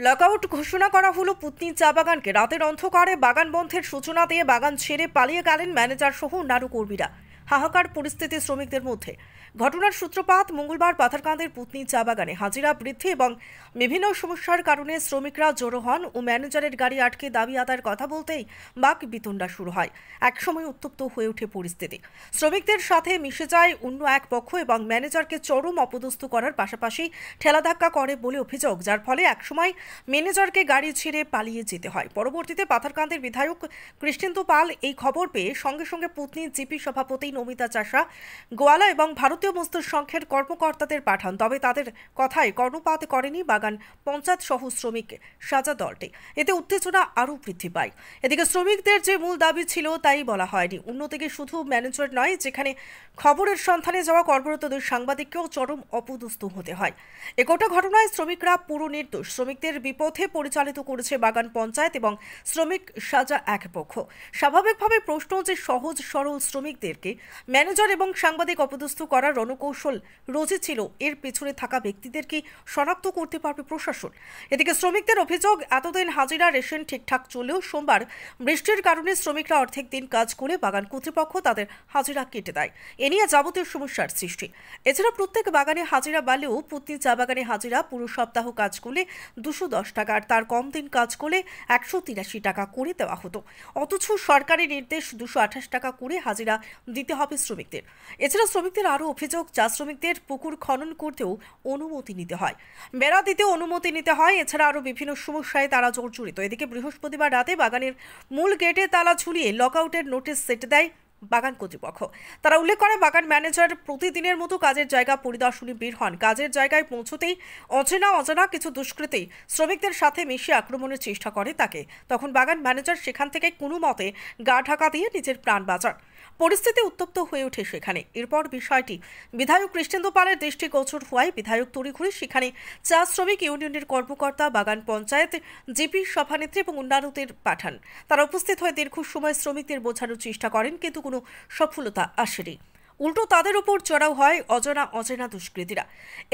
Lockout ঘোষণা করা হলো পুতনি চা বাগানকে। রাতের অন্ধকারে বাগান বন্ধের সূচনা দিয়ে বাগান ছেড়ে পালিয়ে গেলেন ম্যানেজার সহ অন্যান্য কর্মীরা। হাহাকার পরিস্থিতি শ্রমিকদের মধ্যে। ঘটনার সূত্রপাত মঙ্গলবার পাথারকান্দির পুতনি চা বাগানে হাজিরা বৃদ্ধি এবং বিভিন্ন সমস্যার কারণে শ্রমিকরা জড়ো হন ও ম্যানেজারের গাড়ি আটকে দাবি আদায়ের কথা বলতেই বাক বিতণ্ডা শুরু হয়। একসময় উত্তপ্ত হয়ে ওঠে পরিস্থিতি। শ্রমিকদের সাথে মিশে যায় অন্য এক পক্ষ এবং ম্যানেজারকে চরম অপদস্থ করার পাশাপাশি ঠেলাধাক্কা করে বলে অভিযোগ, যার ফলে একসময় ম্যানেজারকে গাড়ি ছেড়ে পালিয়ে যেতে হয়। পরবর্তীতে পাথারকান্দির বিধায়ক কৃষ্ণেন্দু পাল এই খবর পেয়ে সঙ্গে সঙ্গে পুতনি জিপি সভাপতি নমিতা চাষা, গোয়ালা এবং ভারতীয় মজদুর সংঘের কর্মকর্তাদের পাঠান। তবে তাদের কথায় কর্ণপাত করেনি বাগান পঞ্চায়েত সহ শ্রমিক সাজা দলটি। এতে উত্তেজনা আরও বৃদ্ধি পায়। এদিকে শ্রমিকদের যে মূল দাবি ছিল তাই বলা হয়নি। অন্যদিকে শুধু ম্যানেজার নয়, যেখানে খবরের সন্ধানে যাওয়া কর্মরত দুই সাংবাদিককেও চরম অপদস্থ হতে হয়। এ গোটা ঘটনায় শ্রমিকরা পুরো নির্দোষ। শ্রমিকদের বিপথে পরিচালিত করেছে বাগান পঞ্চায়েত এবং শ্রমিক সাজা এক পক্ষ। স্বাভাবিকভাবে প্রশ্ন যে সহজ সরল শ্রমিকদেরকে ম্যানেজার এবং সাংবাদিক অপদস্থ করার রণকৌশল রোজই ছিল, এর পেছনে থাকা ব্যক্তিদের কি শনাক্ত করতে পারবে প্রশাসন? এদিকে শ্রমিকদের অভিযোগ, এতদিন হাজিরা রেশন ঠিকঠাক চললেও সোমবার বৃষ্টির কারণে শ্রমিকরা অর্ধেক দিন কাজ করে বাগান কর্তৃপক্ষ তাদের হাজিরা কেটে দেয়। এ নিয়ে যাবতীয় সমস্যার সৃষ্টি। এছাড়া প্রত্যেক বাগানে হাজিরা বাড়লেও পুতনি চা বাগানে হাজিরা পুরো সপ্তাহ কাজ করলে 210 টাকা, আর তার কম দিন কাজ করলে 183 টাকা করে দেওয়া হতো। অথচ সরকারি নির্দেশ 228 টাকা করে হাজিরা দিতে হবে শ্রমিকদের। এছাড়া শ্রমিকদের আরও অভিযোগ, চা শ্রমিকদের পুকুর খনন করতেও অনুমতি নিতে হয়, বেড়া দিতে অনুমতি নিতে হয়। এছাড়া আরও বিভিন্ন সমস্যায় তারা জর্জরিত। এদিকে বৃহস্পতিবার রাতে বাগানের মূল গেটে তালা ঝুলিয়ে লকআউটের নোটিশ সেট দেয় বাগান কর্তৃপক্ষ। তারা উল্লেখ করে, বাগান ম্যানেজার প্রতিদিনের মতো কাজের জায়গা পরিদর্শনে বের হন। কাজের জায়গায় পৌঁছতেই অজানা কিছু দুষ্কৃতী শ্রমিকদের সাথে মিশে আক্রমণের চেষ্টা করে তাকে। তখন বাগান ম্যানেজার সেখান থেকে কোনো মতে গা ঢাকা দিয়ে নিজের প্রাণ বাঁচান। পরিস্থিতি উত্তপ্ত হয়ে ওঠে সেখানে। এরপর বিষয়টি বিধায়ক কৃষ্ণেন্দু পালের দৃষ্টিগোচর হওয়ায় বিধায়ক তড়িঘড়ি সেখানে চা শ্রমিক ইউনিয়নের কর্মকর্তা, বাগান পঞ্চায়েত, জিপি সভানেত্রী এবং অন্যান্যদের পাঠান। তারা উপস্থিত হয়ে দীর্ঘ সময় শ্রমিকদের বোঝানোর চেষ্টা করেন, কিন্তু কোনো সফলতা আসেনি। উল্টো তাদের উপর চড়াও হয় অজানা দুষ্কৃতীরা।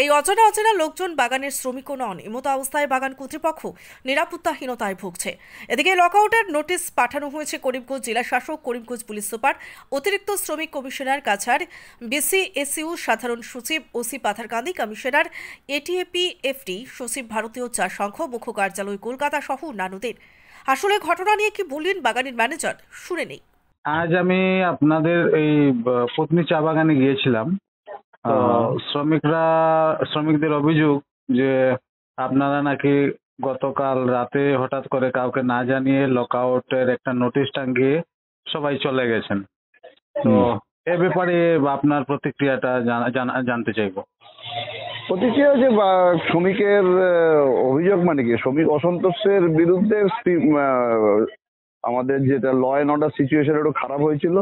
এই অজানা লোকজন বাগানের শ্রমিকও নন। এমতো অবস্থায় বাগান কর্তৃপক্ষ নিরাপত্তাহীনতায় ভুগছে। এদিকে লকআউটের নোটিশ পাঠানো হয়েছে করিমগঞ্জ জেলা শাসক, করিমগঞ্জ পুলিশ সুপার, অতিরিক্ত শ্রমিক কমিশনার কাছাড়, বিসিএসইউ সাধারণ সচিব, ওসি পাথারকান্দি, কমিশনার এটিএপিএফটি, সচিব ভারতীয় চা সংঘ, মুখ্য কার্যালয় কলকাতা সহ অন্যান্যদের। আসলে ঘটনা নিয়ে কি বললেন বাগানের ম্যানেজার, শুনে নেই। আজ আমি আপনাদের এই পুতনি চা বাগানে গিয়েছিলাম। তো শ্রমিকদের অভিযোগ যে আপনারা নাকি গতকাল রাতে হঠাৎ করে কাউকে না জানিয়ে লকআউটের একটা নোটিশ টাঙ্গিয়ে সবাই চলে গেছেন। তো এ ব্যাপারে আপনার প্রতিক্রিয়াটা জানতে চাইবো। প্রতিক্রিয়া যে শ্রমিকের অভিযোগ মানে কি, শ্রমিক অসন্তোষের বিরুদ্ধে আমাদের যেটা ল অ্যান্ড অর্ডার সিচুয়েশন একটু খারাপ হয়েছিল।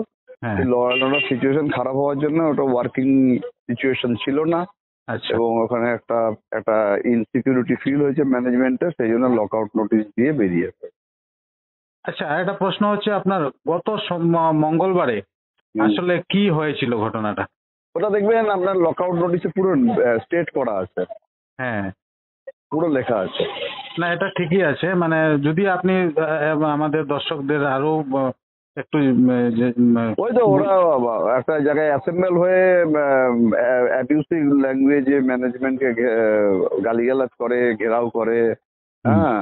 ল অ্যান্ড অর্ডার সিচুয়েশন খারাপ হওয়ার জন্য ওটা ওয়ার্কিং সিচুয়েশন ছিল না। আচ্ছা। এবং ওখানে একটা ইনসিকিউরিটি ফিল হয়েছে ম্যানেজমেন্টের, সেই জন্য লকআউট নোটিশ দিয়ে বেরিয়েছে। আচ্ছা, একটা প্রশ্ন হচ্ছে, আপনার গত মঙ্গলবারে আসলে কি হয়েছিল ঘটনাটা? ওটা দেখবেন আপনার লকআউট নোটিশে পুরো স্টেট করা আছে। হ্যাঁ, পুরো লেখা আছে। না, এটা ঠিকই আছে। মানে যদি আপনি আমাদের দর্শকদের আরো একটু ওই তো ওরা একটা জায়গায় অ্যাসেম্বল হয়ে অ্যাবিউসিভ ল্যাঙ্গুয়েজে ম্যানেজমেন্টকে গালিগালাজ করে, ঘেরাও করে, হ্যাঁ,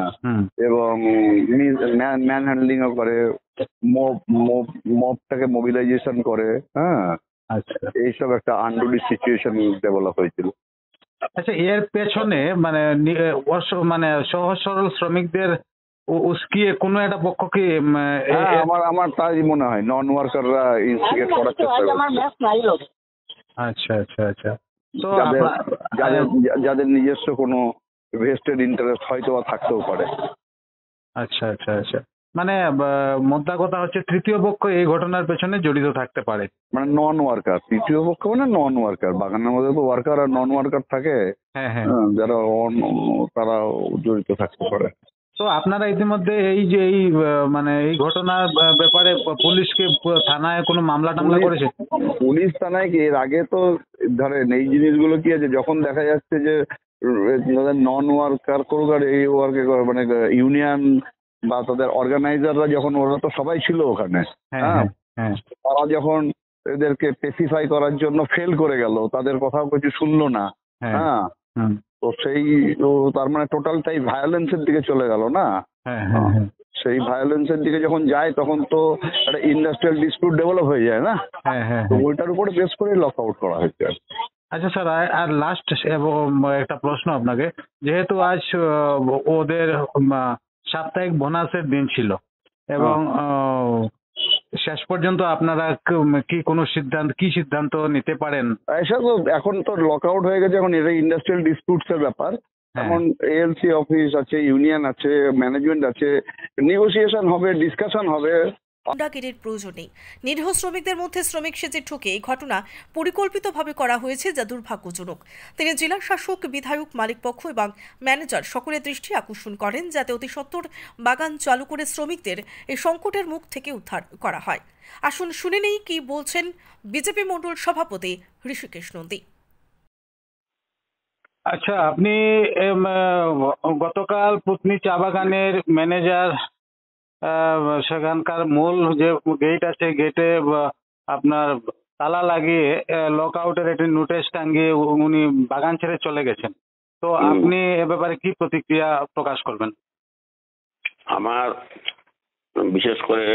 এবং ম্যান হ্যান্ডলিংও করে, মবটাকে মোবিলাইজেশন করে, হ্যাঁ। আচ্ছা, এইসব একটা আনরুলি সিচুয়েশন ডেভেলপ হয়েছিল। আচ্ছা, এর পেছনে মানে সহজ সরল শ্রমিকদের উস্কিয়ে কোনো একটা পক্ষকে আমার তাই মনে হয় নন ওয়ার্কাররা ইনস্টিগেট করার চেষ্টা করছে। আচ্ছা আচ্ছা আচ্ছা। তো যাদের নিজস্ব কোনো ভেস্টেড ইন্টারেস্ট হয়তো বা থাকতেও পারে। আচ্ছা আচ্ছা আচ্ছা। মানে মোদ্দা কথা হচ্ছে তৃতীয় পক্ষ এই ঘটনার পেছনে জড়িত থাকতে পারে। মানে নন ওয়ার্কার, তৃতীয় পক্ষ মানে নন ওয়ার্কার। বাগানের মধ্যে তো ওয়ার্কার আর নন ওয়ার্কার থাকে। হ্যাঁ হ্যাঁ, যারা তারা জড়িত থাকতে পারে। তো আপনারা ইতিমধ্যে এই যে এই ঘটনার ব্যাপারে পুলিশকে থানায় কোনো মামলা টামলা করেছে? পুলিশ থানায় কি এর আগে তো ধরেন এই জিনিসগুলো কি আছে, যখন দেখা যাচ্ছে যে নন ওয়ার্কার করুক আর এই ওয়ার্কে মানে ইউনিয়ন বা তাদের অর্গানাইজাররা যখন, ওরা তো সবাই ছিল ওখানে, হ্যাঁ, তারা যখন এদেরকে পেসিফাই করার জন্য ফেল করে গেল, তাদের কথাও কিছু শুনলো না, হ্যাঁ, তো সেই তার মানে টোটালটাই ভায়োলেন্সের দিকে চলে গেল না। সেই ভায়োলেন্সের দিকে যখন যায় তখন তো একটা ইন্ডাস্ট্রিয়াল ডিসপিউট ডেভেলপ হয়ে যায় না, তো ওইটার উপরে বেস করে লক আউট করা হয়েছে। আচ্ছা স্যার, আর লাস্ট একটা প্রশ্ন আপনাকে, যেহেতু আজ ওদের সাপ্তাহিক বোনাসের দিন ছিল এবং শেষ পর্যন্ত আপনারা কি কোনো সিদ্ধান্ত নিতে পারেন? এখন তো লক আউট হয়ে গেছে, এখন এটা ইন্ডাস্ট্রিয়াল ডিসপিউটস এর ব্যাপার। এখন এএলসি অফিস আছে, ইউনিয়ন আছে, ম্যানেজমেন্ট আছে, নেগোসিয়েশন হবে, ডিসকাশন হবে। গুন্ডাগিরির প্রয়োজন নেই। নিরীহ শ্রমিকদের মধ্যে শ্রমিক সেজে ঠকে এই ঘটনা পরিকল্পিতভাবে করা হয়েছে, যা দুর্ভাগ্যজনক। তিনি জেলা শাসক, বিধায়ক, মালিকপক্ষ এবং ম্যানেজার সকলের দৃষ্টি আকর্ষণ করেন যাতে অতি সত্বর বাগান চালু করে শ্রমিকদের এই সংকটের মুখ থেকে উদ্ধার করা হয়। আসুন শুনে নেই কি বলছেন বিজেপি মণ্ডল সভাপতি ঋষিকেশ নন্দী। আচ্ছা, আপনি গতকাল পুতনি চা বাগানের ম্যানেজার সেখানকার মূল যে গেট আছে, গেটে আপনার তালা লাগিয়ে লক আউটের একটি নোটিশ টাঙ্গিয়ে উনি বাগান ছেড়ে চলে গেছেন। তো আপনি এ ব্যাপারে কি প্রতিক্রিয়া প্রকাশ করবেন? আমার বিশেষ করে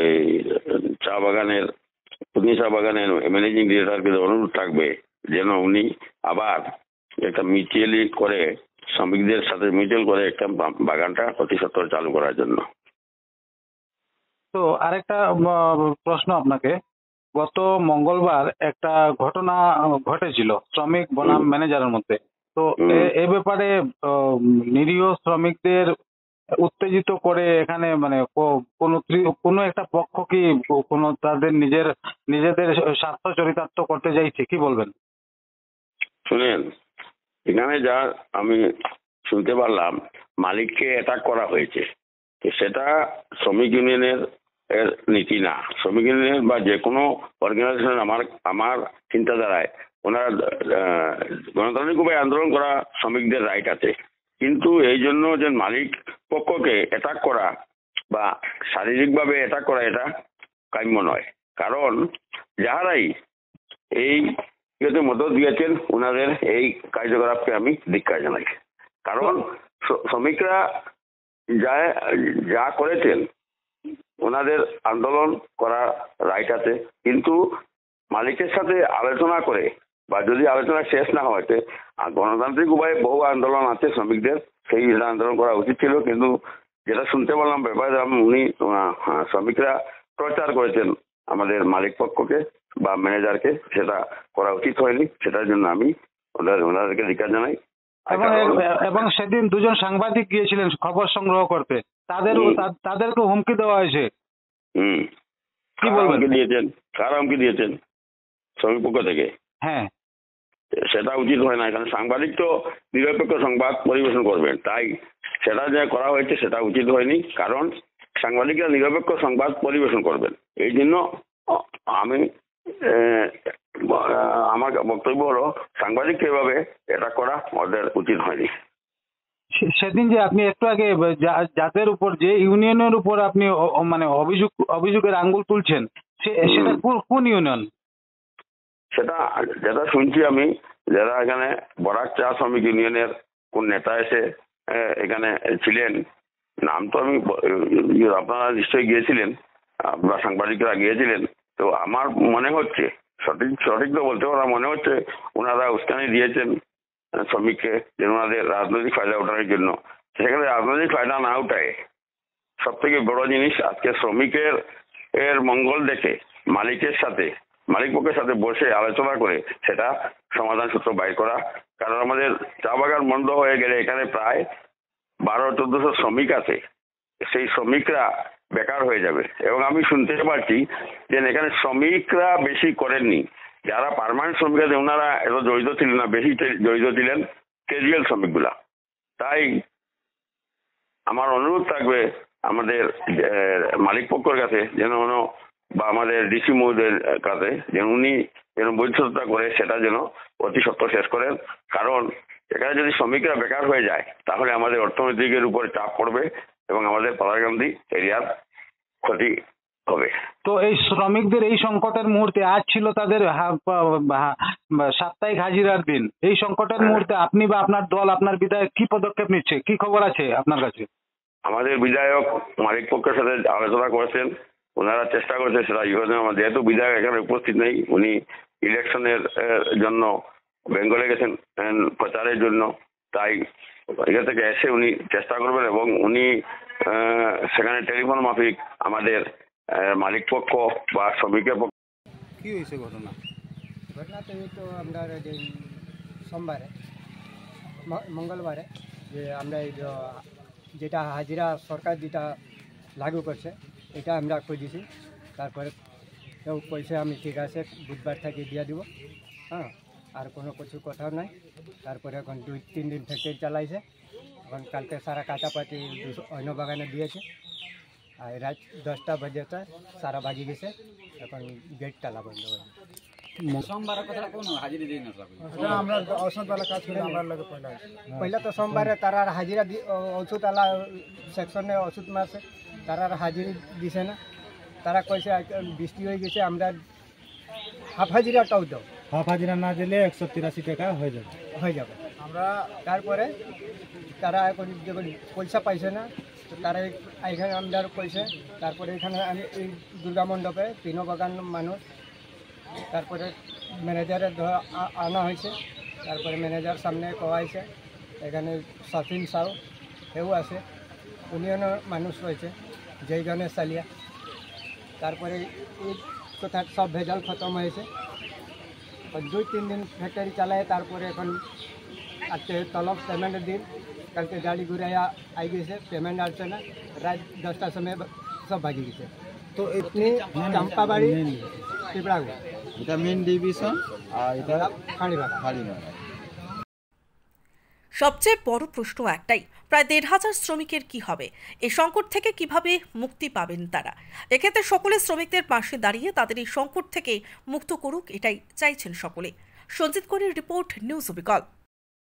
এই পুতনি চা বাগানের ম্যানেজিং ডিরেক্টরকে অনুরোধ থাকবে যেন উনি আবার একটা মিউচুয়ালি করে শ্রমিকদের সাথে মিউচুয়াল করে একটা বাগানটা অতি সত্বর চালু করার জন্য। তো আরেকটা প্রশ্ন আপনাকে, গত মঙ্গলবার একটা ঘটনা ঘটেছিল শ্রমিক বনাম ম্যানেজারের মধ্যে। তো এ ব্যাপারে নিরীহ শ্রমিকদের উত্তেজিত করে এখানে মানে কোনো একটা পক্ষ কি কোনো তাদের নিজেদের স্বার্থ চরিতার্থ করতে চাইছে, কি বলবেন? শুনেন, এখানে যা আমি শুনতে পারলাম, মালিককে অ্যাটাক করা হয়েছে, সেটা শ্রমিক ইউনিয়নের নীতি না। শ্রমিক ইউনিয়ন বা যে কোনো অর্গানাইজেশন আমার চিন্তাধারায় ওনারা গণতান্ত্রিক উপায়ে আন্দোলন করা শ্রমিকদের রাইট আছে, কিন্তু এই জন্য যে মালিক পক্ষকে অ্যাটাক করা বা শারীরিকভাবে অ্যাটাক করা এটা কাম্য নয়। কারণ যাহারাই এই মদত দিয়েছেন ওনাদের এই কার্যকলাপকে আমি ধিক্কার জানাই। কারণ শ্রমিকরা যা করেছেন ওনাদের আন্দোলন করার রাইট আছে, কিন্তু মালিকের সাথে আলোচনা করে বা যদি আলোচনা শেষ না হয়, গণতান্ত্রিক উপায়ে বহু আন্দোলন আছে শ্রমিকদের, সেই আন্দোলন করা উচিত ছিল। কিন্তু যেটা শুনতে পারলাম ব্যাপারে উনি শ্রমিকরা প্রচার করেছেন আমাদের মালিক পক্ষকে বা ম্যানেজারকে, সেটা করা উচিত হয়নি। সেটার জন্য আমি ওনাদেরকে ধিক্কার জানাই। এবং সেদিন দুজন সাংবাদিক গিয়েছিলেন খবর সংগ্রহ করতে, তাদেরকে হুমকি দেওয়া হয়েছে। কি বলবেন? কারা হুমকি দিয়েছেন? শ্রমিক পক্ষ থেকে? হ্যাঁ, সেটা উচিত হয় না। এখানে সাংবাদিক তো নিরপেক্ষ সংবাদ পরিবেশন করবেন, তাই সেটা যা করা হয়েছে সেটা উচিত হয়নি। কারণ সাংবাদিকরা নিরপেক্ষ সংবাদ পরিবেশন করবেন, এই জন্য আমার বক্তব্য হলো সাংবাদিককে এভাবে এটা করা ওদের উচিত হয়নি। সেদিন যে আপনি একটু আগে যাদের উপর, যে ইউনিয়নের উপর আপনি মানে অভিযোগের আঙ্গুল তুলছেন, সেটা কোন ইউনিয়ন? যেটা শুনছি আমি, যারা এখানে বরাক চা শ্রমিক ইউনিয়নের কোন নেতা এসে এখানে ছিলেন, নাম তো আমি, আপনারা নিশ্চয়ই গিয়েছিলেন, আপনারা সাংবাদিকরা গিয়েছিলেন, তো আমার মনে হচ্ছে সঠিক তো বলতে পারা, মনে হচ্ছে ওনারা উস্কানি দিয়েছেন শ্রমিককে যে ওনাদের রাজনৈতিক ফায়দা ওঠানোর জন্য। সেখানে রাজনৈতিক ফায়দা না উঠায় সব থেকে বড় জিনিস, আজকে শ্রমিকের মঙ্গল দেখে মালিক পক্ষের সাথে বসে আলোচনা করে সেটা সমাধান সূত্র বাইর করা। কারণ আমাদের চা বাগান বন্ধ হয়ে গেলে এখানে প্রায় 1200-1400 শ্রমিক আছে, সেই শ্রমিকরা বেকার হয়ে যাবে। এবং আমি শুনতে পাচ্ছি যে এখানে শ্রমিকরা বেশি করেননি, যারা পার্মানেন্ট শ্রমিক আছে ওনারা এত জড়িত ছিলেন না, বেশি জড়িত ছিলেন ক্যাজুয়াল শ্রমিকগুলা। তাই আমার অনুরোধ থাকবে আমাদের মালিক পক্ষের কাছে যেন বা আমাদের ডিসি মহোদয়ের কাছে যেন উনি যেন বৈধতা করে সেটা যেন অতি সত্বর শেষ করেন। কারণ এখানে যদি শ্রমিকরা বেকার হয়ে যায় তাহলে আমাদের অর্থনৈতিকের উপর চাপ পড়বে এবং আমাদের পালারকান্দি এরিয়ার ক্ষতি হবে। তো এই শ্রমিকদের এই সংকটের মুহূর্তে আজ ছিল তাদের সাপ্তাহিক হাজিরার দিন, এই সংকটের মুহূর্তে আপনি বা আপনার দল, আপনার বিধায়ক কি পদক্ষেপ নিচ্ছে, কি খবর আছে আপনার কাছে? আমাদের বিধায়ক মালিক পক্ষের সাথে আলোচনা করেছেন, ওনারা চেষ্টা করছে সেটা যেহেতু বিধায়ক এখানে উপস্থিত নেই, উনি ইলেকশনের জন্য বেঙ্গলে গেছেন প্রচারের জন্য, তাই এখান থেকে এসে উনি চেষ্টা করবেন এবং উনি সেখানে টেলিফোন মাফিক আমাদের মালিক পক্ষ বা শ্রমিকের পক্ষ। কি হয়েছে ঘটনা? ঘটনাতে তো আমরা যে সোমবারে মঙ্গলবারে যে আমরা যেটা হাজিরা সরকার যেটা লাগু করছে এটা আমরা খুঁজেছি, তারপরে কেউ কইছে আমি ঠিক আছে বুধবার থেকে দিয়ে দিব, হ্যাঁ, আর কোনো কিছু কথা নাই। তারপরে এখন 2-3 দিন ফ্যাক্টরি চালাইছে, এখন কালকে সারা কাঁচাপাতি অন্য বাগানে দিয়েছে, আর রাত 10টা বাজেতে সারা বাজি গেছে, এখন গেট তালা বন্ধ হয়ে পহলে তো সোমবারে তারা হাজিরা ওষুধ আলা সেকশনে ওষুধ মারছে, তারা হাজিরি দিছে না, তারা কইছে বৃষ্টি হয়ে গেছে আমরা হাফ হাজিরাটাও দাও, হাফ হাজিরা না দিলে 183 টাকা হয়ে যাবে আমরা। তারপরে তারা এখন যখন পয়সা পাইছে না তো তারা এখানে আমাদের কইছে, তারপরে এখানে এই দুর্গা মণ্ডপে তিনো বাগান মানুষ, তারপরে ম্যানেজারের আনা হয়েছে, তারপরে ম্যানেজার সামনে কোয়া হয়েছে, এখানে সচিন সাউ সেও আছে, ইউনিয়নের মানুষ রয়েছে জয়গণেশ সালিয়া, তারপরে এই কথা সব ভেজাল খতম হয়েছে। 2-3 দিন ফ্যাক্টরি চালায়, তারপরে এখন আজকে তলব পেমেন্টের দিন, কালকে গাড়ি ঘুরাইয়া আই গেছে, পেমেন্ট আসছে না, রাত 10টার সময় সব ভাগি গেছে। তো এমনি চাম্পাবাড়ি পিপড়াগড় এটা মেন ডিভিশন আর এটা খাঁড়িবাড়া। সবচেয়ে বড় প্রশ্ন একটাই, প্রায় 1,500 শ্রমিকের কি হবে? এই সংকট থেকে কিভাবে মুক্তি পাবেন তারা? এক্ষেত্রে সকলে শ্রমিকদের পাশে দাঁড়িয়ে তাদের এই সংকট থেকে মুক্ত করুক, এটাই চাইছেন সকলে। সঞ্জিত কোরের রিপোর্ট, নিউজ বিকল।